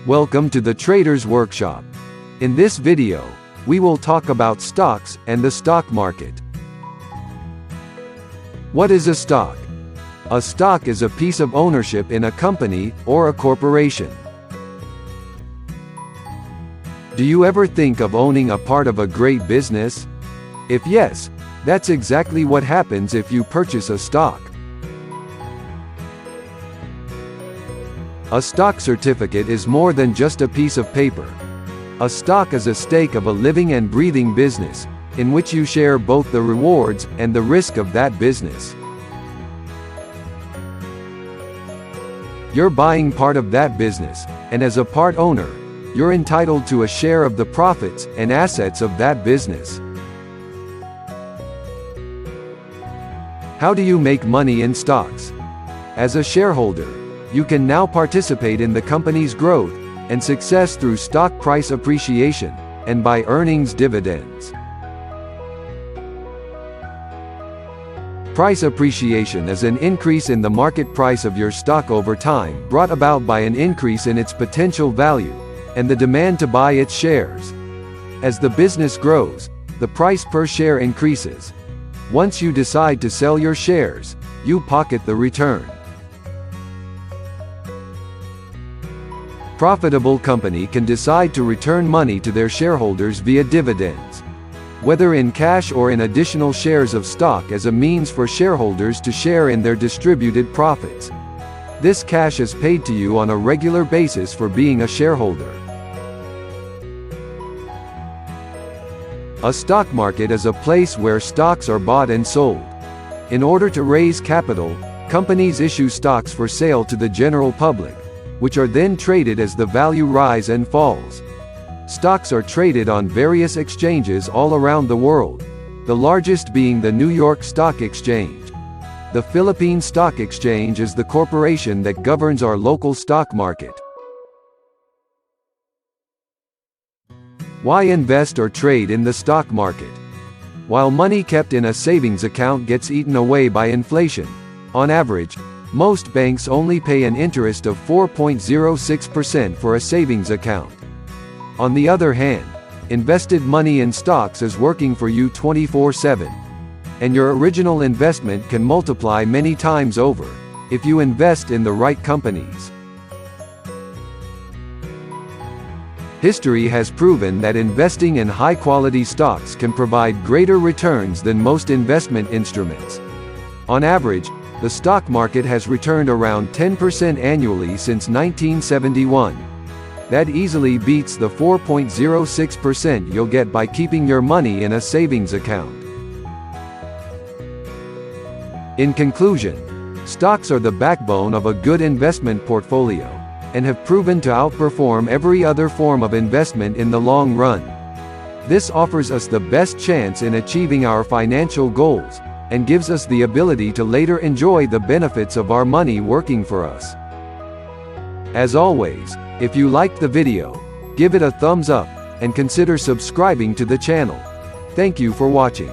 Welcome to the Traders Workshop. In this video, we will talk about stocks and the stock market. What is a stock? A stock is a piece of ownership in a company or a corporation. Do you ever think of owning a part of a great business? If yes, that's exactly what happens if you purchase a stock. A stock certificate is more than just a piece of paper. A stock is a stake of a living and breathing business, in which you share both the rewards and the risk of that business. You're buying part of that business, and as a part owner, you're entitled to a share of the profits and assets of that business. How do you make money in stocks? As a shareholder, you can now participate in the company's growth and success through stock price appreciation and by earnings dividends. Price appreciation is an increase in the market price of your stock over time, brought about by an increase in its potential value and the demand to buy its shares. As the business grows, the price per share increases. Once you decide to sell your shares, you pocket the return. Profitable company can decide to return money to their shareholders via dividends, whether in cash or in additional shares of stock as a means for shareholders to share in their distributed profits. This cash is paid to you on a regular basis for being a shareholder. A stock market is a place where stocks are bought and sold. In order to raise capital, companies issue stocks for sale to the general public, which are then traded as the value rise and falls. Stocks are traded on various exchanges all around the world, the largest being the New York Stock Exchange. The Philippine Stock Exchange is the corporation that governs our local stock market. Why invest or trade in the stock market? While money kept in a savings account gets eaten away by inflation, on average, most banks only pay an interest of 4.06% for a savings account. On the other hand, invested money in stocks is working for you 24/7. And your original investment can multiply many times over, if you invest in the right companies. History has proven that investing in high-quality stocks can provide greater returns than most investment instruments. On average, the stock market has returned around 10% annually since 1971. That easily beats the 4.06% you'll get by keeping your money in a savings account. In conclusion, stocks are the backbone of a good investment portfolio, and have proven to outperform every other form of investment in the long run. This offers us the best chance in achieving our financial goals, and gives us the ability to later enjoy the benefits of our money working for us. As always, if you liked the video, give it a thumbs up, and consider subscribing to the channel. Thank you for watching.